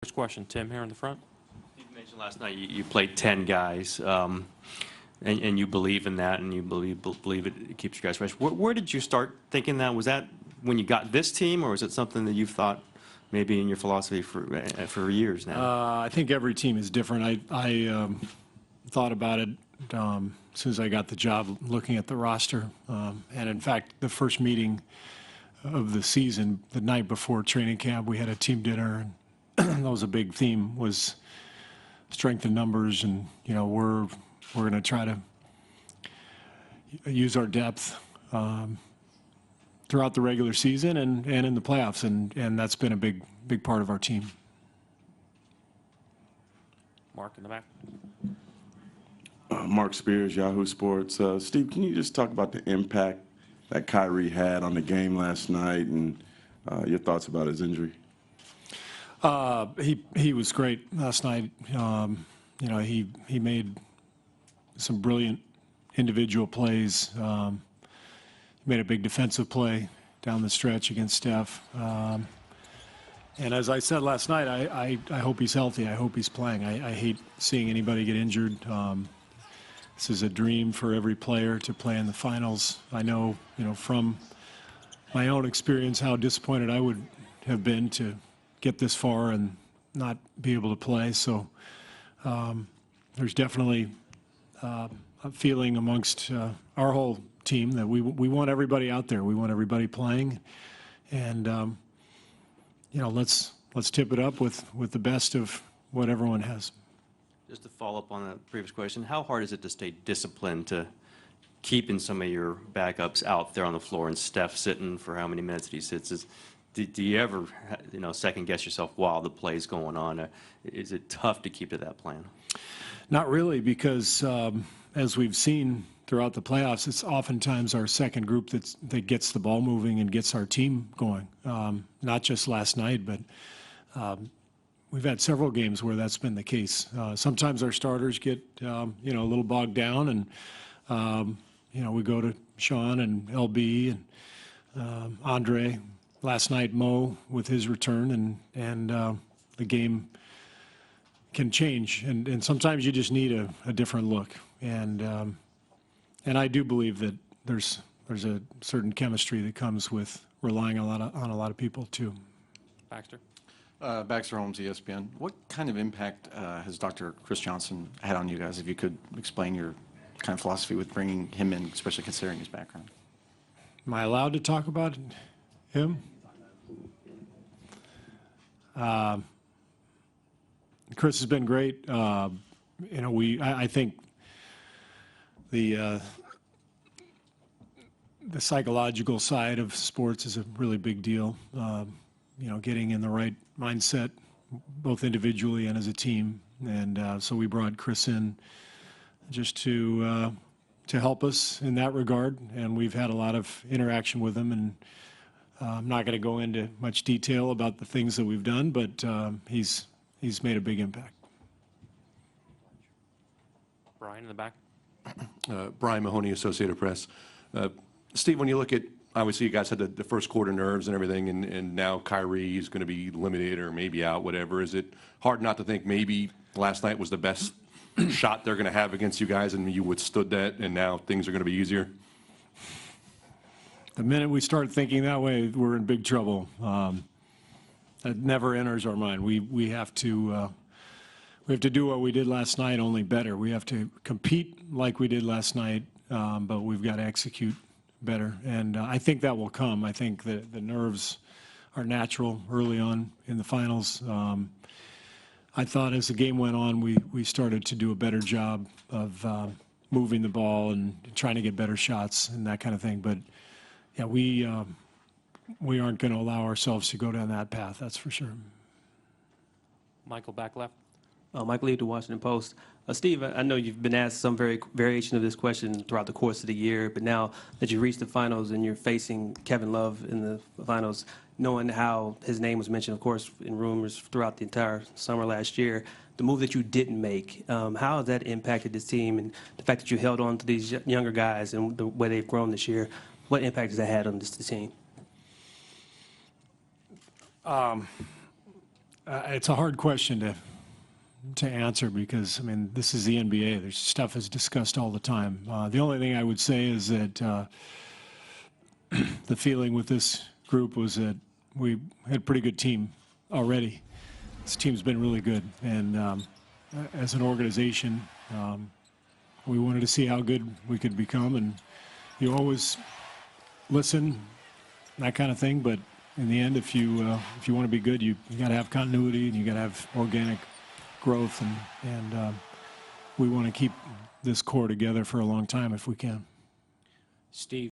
First question, Tim, here in the front. You mentioned last night you played 10 guys, and you believe in that, and you believe it keeps you guys fresh. Where did you start thinking that? Was that when you got this team, or was it something that you've thought maybe in your philosophy for years now? I think every team is different. I thought about it as soon as I got the job, looking at the roster. And in fact, the first meeting of the season, the night before training camp, we had a team dinner, and that was a big theme, was strength in numbers, and we're going to try to use our depth throughout the regular season and in the playoffs, and that's been a big part of our team. Mark in the back. Mark Spears, Yahoo Sports. Steve, can you just talk about the impact that Kyrie had on the game last night and your thoughts about his injury? He was great last night. He made some brilliant individual plays. He made a big defensive play down the stretch against Steph. And as I said last night, I hope he's healthy. I hope he's playing. I hate seeing anybody get injured. This is a dream for every player to play in the finals. I know, from my own experience how disappointed I would have been to get this far and not be able to play. So there's definitely a feeling amongst our whole team that we want everybody out there. We want everybody playing, and let's tip it up with the best of what everyone has. Just to follow up on that previous question, how hard is it to stay disciplined to keeping some of your backups out there on the floor and Steph sitting for how many minutes he sits? Do you ever, second guess yourself while the play's going on? Is it tough to keep to that plan? Not really, because as we've seen throughout the playoffs, it's oftentimes our second group that gets the ball moving and gets our team going. Not just last night, but we've had several games where that's been the case. Sometimes our starters get a little bogged down, and we go to Sean and LB and Andre. Last night, Mo with his return, and the game can change, and sometimes you just need a different look, and I do believe that there's a certain chemistry that comes with relying on a lot of people too. Baxter. Baxter Holmes, ESPN. What kind of impact has Dr. Chris Johnson had on you guys? If you could explain your kind of philosophy with bringing him in, especially considering his background. Am I allowed to talk about him? Chris has been great. I think the psychological side of sports is a really big deal. Getting in the right mindset, both individually and as a team. And so we brought Chris in just to help us in that regard. And we've had a lot of interaction with him, and I'm not going to go into much detail about the things that we've done, but he's made a big impact. Brian in the back. Brian Mahoney, Associated Press. Steve, when you look at, obviously you guys had the first quarter nerves and everything, and now Kyrie is going to be limited or maybe out, whatever. Is it hard not to think maybe last night was the best shot they're going to have against you guys and you withstood that, and now things are going to be easier? The minute we start thinking that way, we're in big trouble. That never enters our mind. We have to do what we did last night, only better. We have to compete like we did last night, but we've got to execute better. And I think that will come. I think the nerves are natural early on in the finals. I thought as the game went on, we started to do a better job of moving the ball and trying to get better shots and that kind of thing. But yeah, we aren't going to allow ourselves to go down that path, that's for sure. Michael, back left. Mike Lee, the Washington Post. Steve, I know you've been asked some variation of this question throughout the course of the year, but now that you reached the finals and you're facing Kevin Love in the finals, knowing how his name was mentioned, of course, in rumors throughout the entire summer last year, the move that you didn't make, how has that impacted this team, and the fact that you held on to these younger guys and the way they've grown this year, what impact has that had on this team? It's a hard question to answer because, I mean, this is the NBA. There's stuff is discussed all the time. The only thing I would say is that the feeling with this group was that we had a pretty good team already. This team's been really good, and as an organization, we wanted to see how good we could become, and you always listen, that kind of thing, but in the end, if you want to be good, you got to have continuity and you got to have organic growth, and we want to keep this core together for a long time if we can. Steve.